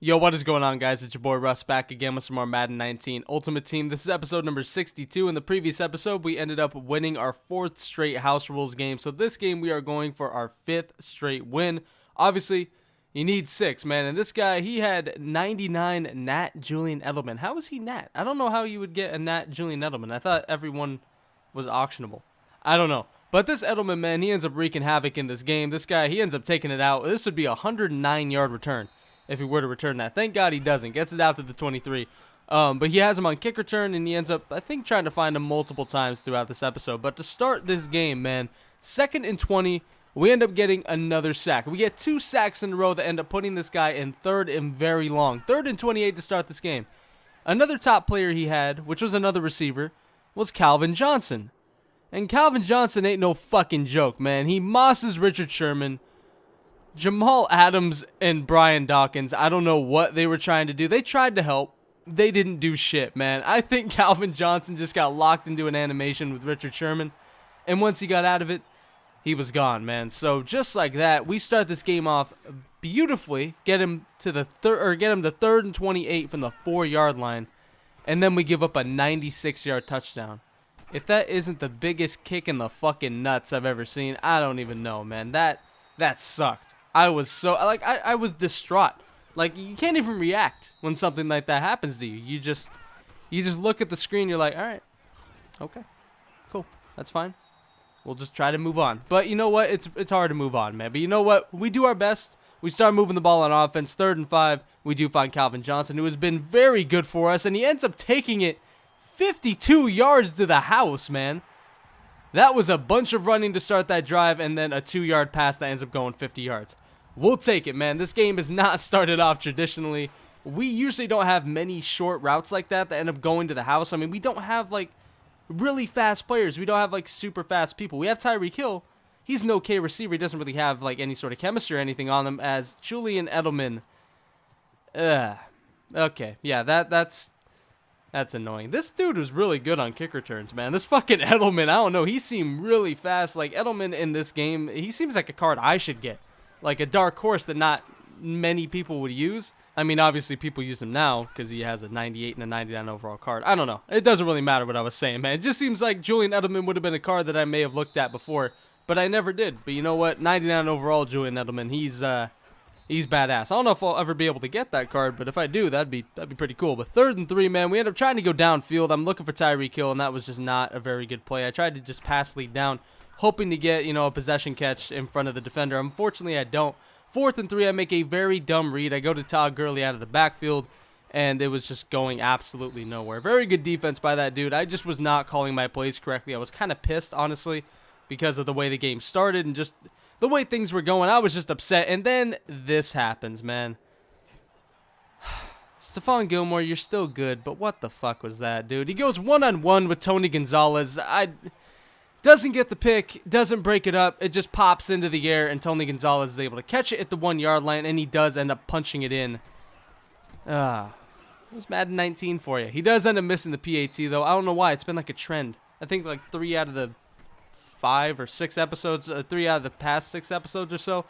Yo, what is going on, guys? It's your boy Russ back again with some more Madden 19 Ultimate Team. This is episode number 62. In the previous episode, we ended up winning our 4th straight house rules game. So this game, we are going for our 5th straight win. Obviously, you need 6, man. And this guy, he had 99 Nat Julian Edelman. How was he Nat? I don't know how you would get a Nat Julian Edelman. I thought everyone was auctionable. I don't know. But this Edelman, man, he ends up wreaking havoc in this game. This guy, he ends up taking it out. This would be a 109-yard return if he were to return that. Thank God he doesn't. Gets it out to the 23. But he has him on kick return, and he ends up, I think, trying to find him multiple times throughout this episode. But to start this game, man, 2nd and 20, we end up getting another sack. We get 2 sacks in a row that end up putting this guy in 3rd and very long. 3rd and 28 to start this game. Another top player he had, which was another receiver, was Calvin Johnson. And Calvin Johnson ain't no fucking joke, man. He mosses Richard Sherman, Jamal Adams, and Brian Dawkins. I don't know what they were trying to do. They tried to help. They didn't do shit, man. I think Calvin Johnson just got locked into an animation with Richard Sherman. And once he got out of it, he was gone, man. So just like that, we start this game off beautifully. Get him to 3rd and 28 from the 4-yard line. And then we give up a 96-yard touchdown. If that isn't the biggest kick in the fucking nuts I've ever seen, I don't even know, man. That sucked. I was so, like, I was distraught. Like, you can't even react when something like that happens to you. You just look at the screen, you're like, all right, okay, cool, that's fine. We'll just try to move on. But you know what? It's hard to move on, man. But you know what? We do our best. We start moving the ball on offense. 3rd and 5, we do find Calvin Johnson, who has been very good for us, and he ends up taking it 52 yards to the house, man. That was a bunch of running to start that drive, and then a 2-yard pass that ends up going 50 yards. We'll take it, man. This game is not started off traditionally. We usually don't have many short routes like that end up going to the house. I mean, we don't have, like, really fast players. We don't have, like, super fast people. We have Tyreek Hill. He's an okay receiver. He doesn't really have, like, any sort of chemistry or anything on him. As Julian Edelman. Okay, yeah, that's annoying. This dude was really good on kick returns, man. This fucking Edelman, I don't know. He seemed really fast. Like, Edelman in this game, he seems like a card I should get. Like a dark horse that not many people would use. I mean, obviously people use him now because he has a 98 and a 99 overall card. I don't know. It doesn't really matter what I was saying, man. It just seems like Julian Edelman would have been a card that I may have looked at before, but I never did. But you know what? 99 overall Julian Edelman, he's badass. I don't know if I'll ever be able to get that card, but if I do, that'd be pretty cool. But 3rd and 3, man, we end up trying to go downfield. I'm looking for Tyreek Hill, and that was just not a very good play. I tried to just pass lead down, hoping to get, a possession catch in front of the defender. Unfortunately, I don't. 4th and 3, I make a very dumb read. I go to Todd Gurley out of the backfield, and it was just going absolutely nowhere. Very good defense by that dude. I just was not calling my plays correctly. I was kind of pissed, honestly, because of the way the game started and just the way things were going. I was just upset. And then this happens, man. Stephon Gilmore, you're still good, but what the fuck was that, dude? He goes one-on-one with Tony Gonzalez. Doesn't get the pick, doesn't break it up. It just pops into the air, and Tony Gonzalez is able to catch it at the 1-yard line, and he does end up punching it in. It was Madden 19 for you. He does end up missing the PAT, though. I don't know why. It's been like a trend. I think like 3 out of the 5 or 6 episodes, 3 out of the past 6 episodes or so,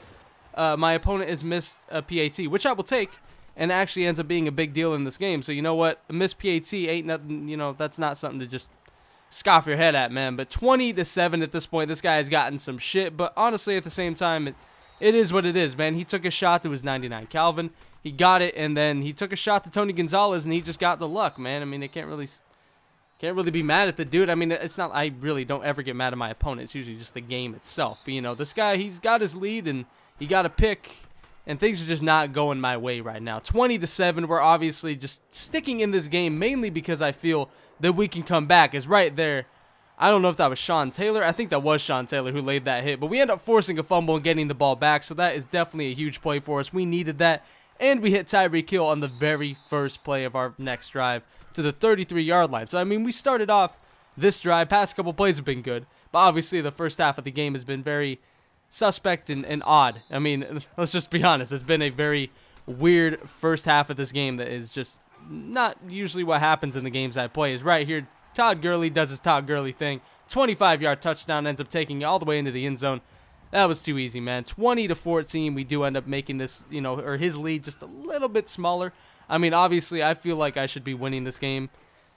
my opponent has missed a PAT, which I will take, and actually ends up being a big deal in this game. So you know what? A missed PAT ain't nothing, that's not something to just scoff your head at, man. But 20-7 at this point. This guy has gotten some shit, but honestly, at the same time, it is what it is, man. He took a shot to his 99 Calvin. He got it, and then he took a shot to Tony Gonzalez, and he just got the luck, man. I mean, it can't really be mad at the dude. I mean, it's not, I really don't ever get mad at my opponent. It's usually just the game itself. But, this guy, he's got his lead, and he got a pick, and things are just not going my way right now. 20-7, we're obviously just sticking in this game, mainly because I feel that we can come back. Is right there. I don't know if that was Sean Taylor. I think that was Sean Taylor who laid that hit, but we end up forcing a fumble and getting the ball back, so that is definitely a huge play for us. We needed that, and we hit Tyreek Hill on the very first play of our next drive to the 33-yard line. So, I mean, we started off this drive. Past couple plays have been good, but obviously the first half of the game has been very suspect and odd. I mean, let's just be honest. It's been a very weird first half of this game that is just not usually what happens in the games I play. Is right here, Todd Gurley does his Todd Gurley thing. 25-yard touchdown, ends up taking it all the way into the end zone. That was too easy, man. 20-14. We do end up making this, you know, or his lead just a little bit smaller. I mean, obviously, I feel like I should be winning this game,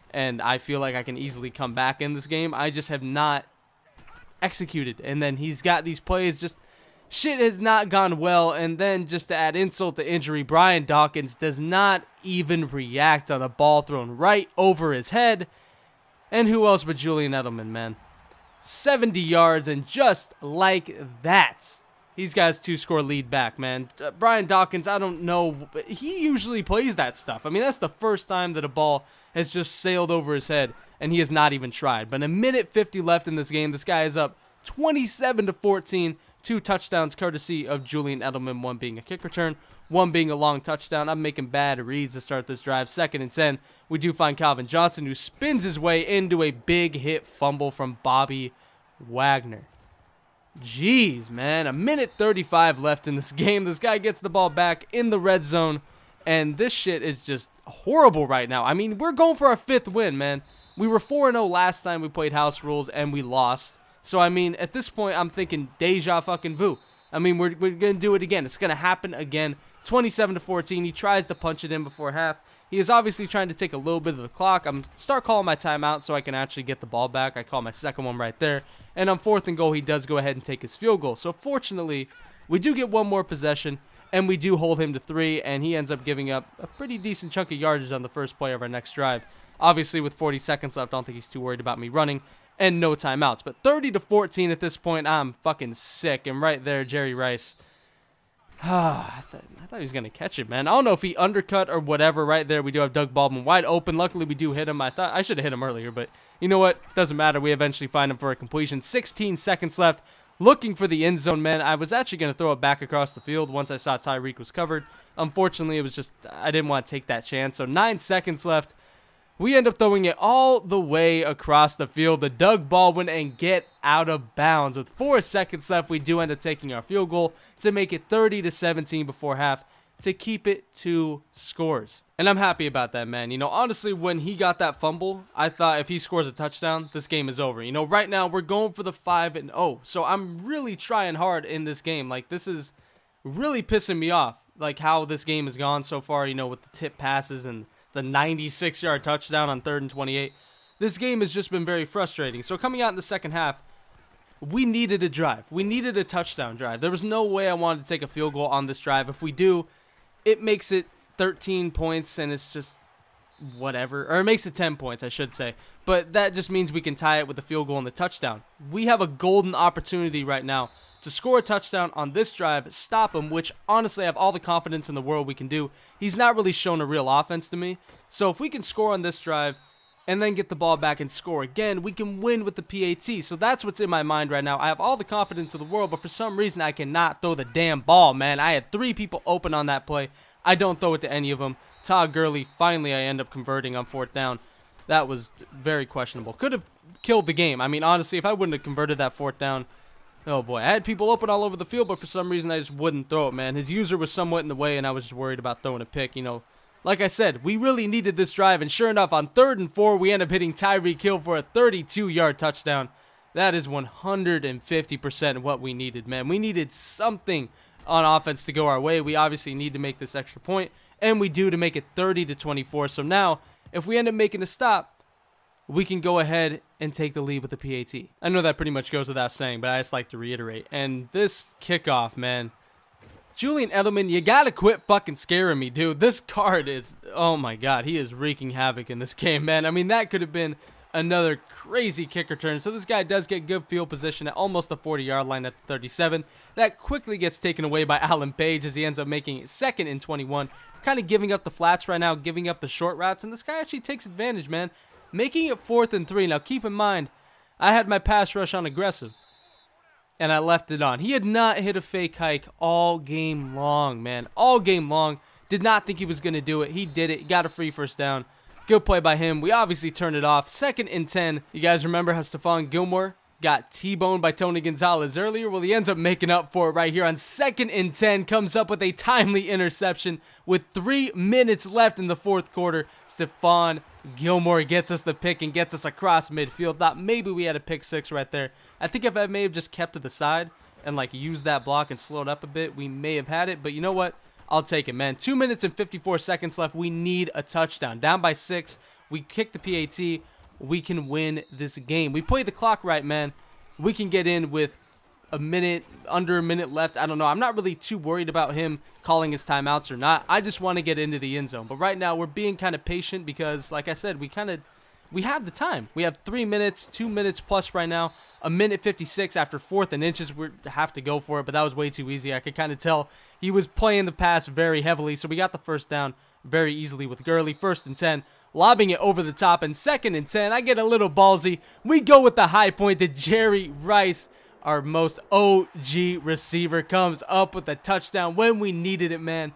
and I feel like I can easily come back in this game. I just have not executed. And then he's got these plays, just shit has not gone well. And then just to add insult to injury, Brian Dawkins does not even react on a ball thrown right over his head. And who else but Julian Edelman, man? 70 yards, and just like that, these guys 2-score lead back, man. Brian Dawkins, I don't know, but he usually plays that stuff. I mean, that's the first time that a ball has just sailed over his head, and he has not even tried. But a minute 50 left in this game. This guy is up 27-14. 2 touchdowns courtesy of Julian Edelman, one being a kick return, one being a long touchdown. I'm making bad reads to start this drive. 2nd and 10. We do find Calvin Johnson, who spins his way into a big hit fumble from Bobby Wagner. Jeez, man. A minute 35 left in this game. This guy gets the ball back in the red zone, and this shit is just horrible right now. I mean, we're going for our 5th win, man. We were 4-0 last time we played house rules, and we lost. So, I mean, at this point, I'm thinking deja fucking vu. I mean, we're going to do it again. It's going to happen again. 27-14. He tries to punch it in before half. He is obviously trying to take a little bit of the clock. I'm start calling my timeout so I can actually get the ball back. I call my second one right there. And on 4th and goal, he does go ahead and take his field goal. So fortunately, we do get one more possession, and we do hold him to 3, and he ends up giving up a pretty decent chunk of yardage on the first play of our next drive. Obviously, with 40 seconds left, I don't think he's too worried about me running, and no timeouts. But 30-14 at this point, I'm fucking sick. And right there, Jerry Rice. I thought he was going to catch it, man. I don't know if he undercut or whatever. Right there, we do have Doug Baldwin wide open. Luckily, we do hit him. I thought I should have hit him earlier, but you know what? Doesn't matter. We eventually find him for a completion. 16 seconds left. Looking for the end zone, man. I was actually going to throw it back across the field once I saw Tyreek was covered. Unfortunately, it was just, I didn't want to take that chance. So 9 seconds left. We end up throwing it all the way across the field to Doug Baldwin and get out of bounds. With 4 seconds left, we do end up taking our field goal to make it 30-17 before half to keep it 2 scores. And I'm happy about that, man. You know, honestly, when he got that fumble, I thought if he scores a touchdown, this game is over. You know, right now, we're going for the 5-0. So I'm really trying hard in this game. Like, this is really pissing me off, like how this game has gone so far, you know, with the tip passes and the 96-yard touchdown on 3rd and 28. This game has just been very frustrating. So coming out in the second half, we needed a drive. We needed a touchdown drive. There was no way I wanted to take a field goal on this drive. If we do, it makes it 13 points, and it's just whatever. Or it makes it 10 points, I should say. But that just means we can tie it with a field goal and the touchdown. We have a golden opportunity right now to score a touchdown on this drive, stop him, which honestly I have all the confidence in the world we can do. He's not really shown a real offense to me. So if we can score on this drive and then get the ball back and score again, we can win with the PAT. So that's what's in my mind right now. I have all the confidence in the world, but for some reason I cannot throw the damn ball, man. I had 3 people open on that play. I don't throw it to any of them. Todd Gurley, finally I end up converting on 4th down. That was very questionable. Could have killed the game. I mean, honestly, if I wouldn't have converted that 4th down, oh boy, I had people open all over the field, but for some reason I just wouldn't throw it, man. His user was somewhat in the way, and I was just worried about throwing a pick. You know, like I said, we really needed this drive, and sure enough, on 3rd and 4, we end up hitting Tyreek Hill for a 32-yard touchdown. That is 150% what we needed, man. We needed something on offense to go our way. We obviously need to make this extra point, and we do to make it 30-24. So now, if we end up making a stop, we can go ahead and take the lead with the PAT. I know that pretty much goes without saying, but I just like to reiterate. And this kickoff, man. Julian Edelman, you gotta quit fucking scaring me, dude. This card is, oh my god, he is wreaking havoc in this game, man. I mean, that could have been another crazy kick return. So this guy does get good field position at almost the 40-yard line at the 37. That quickly gets taken away by Alan Page as he ends up making it 2nd and 21. Kind of giving up the flats right now, giving up the short routes, and this guy actually takes advantage, man. Making it 4th and 3. Now, keep in mind, I had my pass rush on aggressive, and I left it on. He had not hit a fake hike all game long, man. All game long. Did not think he was going to do it. He did it. Got a free 1st down. Good play by him. We obviously turned it off. 2nd and 10. You guys remember how Stephon Gilmore got T-boned by Tony Gonzalez earlier? Well, he ends up making up for it right here on 2nd and 10. Comes up with a timely interception with 3 minutes left in the 4th quarter. Stephon Gilmore gets us the pick and gets us across midfield. Thought maybe we had a pick 6 right there. I think if I may have just kept to the side, and like use that block and slow it up a bit, we may have had it. But you know what? I'll take it, man. 2 minutes and 54 seconds left. We need a touchdown. Down by 6. We kick the PAT. We can win this game. We play the clock right, man. We can get in with under a minute left. I don't know. I'm not really too worried about him calling his timeouts or not. I just want to get into the end zone. But right now, we're being kind of patient because, like I said, we have the time. We have 3 minutes, 2 minutes plus right now. A minute 56 after 4th and inches. We have to go for it, but that was way too easy. I could kind of tell he was playing the pass very heavily, so we got the first down very easily with Gurley. 1st and 10, lobbing it over the top, and 2nd and 10. I get a little ballsy. We go with the high point to Jerry Rice. Our most OG receiver comes up with a touchdown when we needed it, man.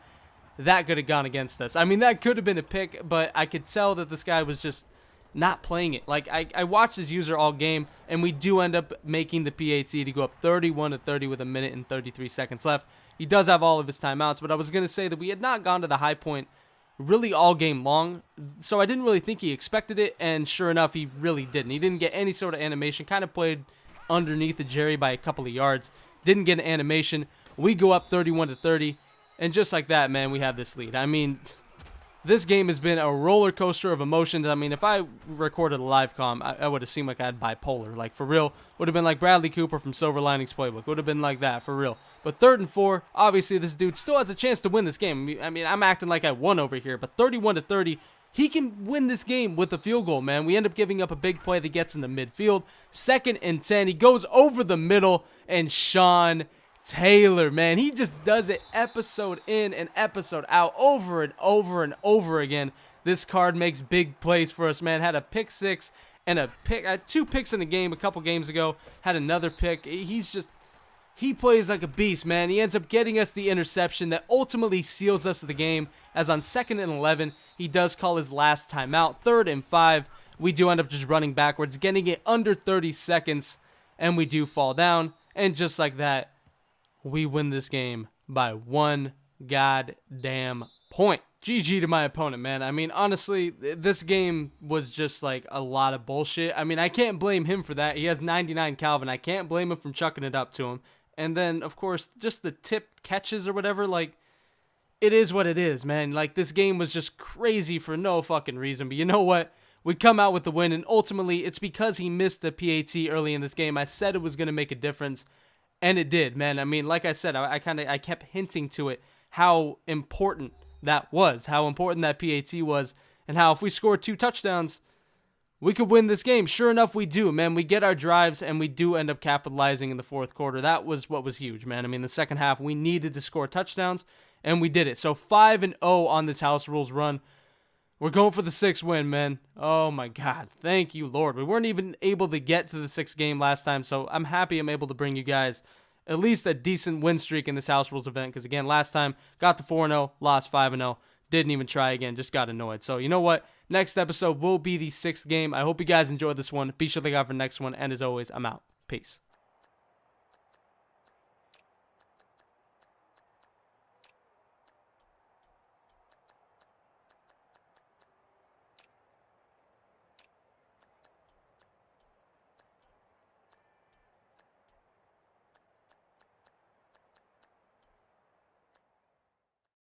That could have gone against us. I mean, that could have been a pick, but I could tell that this guy was just not playing it. Like, I watched his user all game, and we do end up making the PAT to go up 31-30 with a minute and 33 seconds left. He does have all of his timeouts, but I was going to say that we had not gone to the high point really all game long, so I didn't really think he expected it, and sure enough, he really didn't. He didn't get any sort of animation, kind of played underneath the Jerry by a couple of yards, didn't get an animation. We go up 31-30, and just like that, man, we have this lead. I mean, this game has been a roller coaster of emotions. I mean, if I recorded a live comm, I would have seemed like I had bipolar. Like, for real, would have been like Bradley Cooper from Silver Linings Playbook. Would have been like that, for real. But 3rd and 4, obviously this dude still has a chance to win this game. I mean, I'm acting like I won over here, but 31-30, he can win this game with a field goal, man. We end up giving up a big play that gets in the midfield. 2nd and 10, he goes over the middle, and Sean Taylor, man, he just does it episode in and episode out, over and over and over again. This card makes big plays for us, man. Had a pick 6 and two picks in a game a couple games ago. Had another pick. He plays like a beast, man. He ends up getting us the interception that ultimately seals us the game, as on 2nd and 11, he does call his last timeout. 3rd and 5, we do end up just running backwards, getting it under 30 seconds, and we do fall down. And just like that, we win this game by 1 goddamn point. GG to my opponent, man. I mean, honestly, this game was just like a lot of bullshit. I mean, I can't blame him for that. He has 99 Calvin. I can't blame him from chucking it up to him. And then, of course, just the tip catches or whatever, like, it is what it is, man. Like, this game was just crazy for no fucking reason. But you know what? We come out with the win, and ultimately, it's because he missed the PAT early in this game. I said it was going to make a difference. And it did, man. I mean, like I said, I kept hinting to it how important that was, how important that PAT was, and how if we scored 2 touchdowns, we could win this game. Sure enough, we do, man. We get our drives, and we do end up capitalizing in the 4th quarter. That was what was huge, man. I mean, the second half, we needed to score touchdowns, and we did it. So 5-0 on this House Rules run. We're going for the 6th win, man. Oh, my God. Thank you, Lord. We weren't even able to get to the 6th game last time, so I'm happy I'm able to bring you guys at least a decent win streak in this House Rules event, because, again, last time, got to 4-0, lost 5-0, didn't even try again, just got annoyed. So, you know what? Next episode will be the 6th game. I hope you guys enjoyed this one. Be sure to look out for the next one, and as always, I'm out. Peace.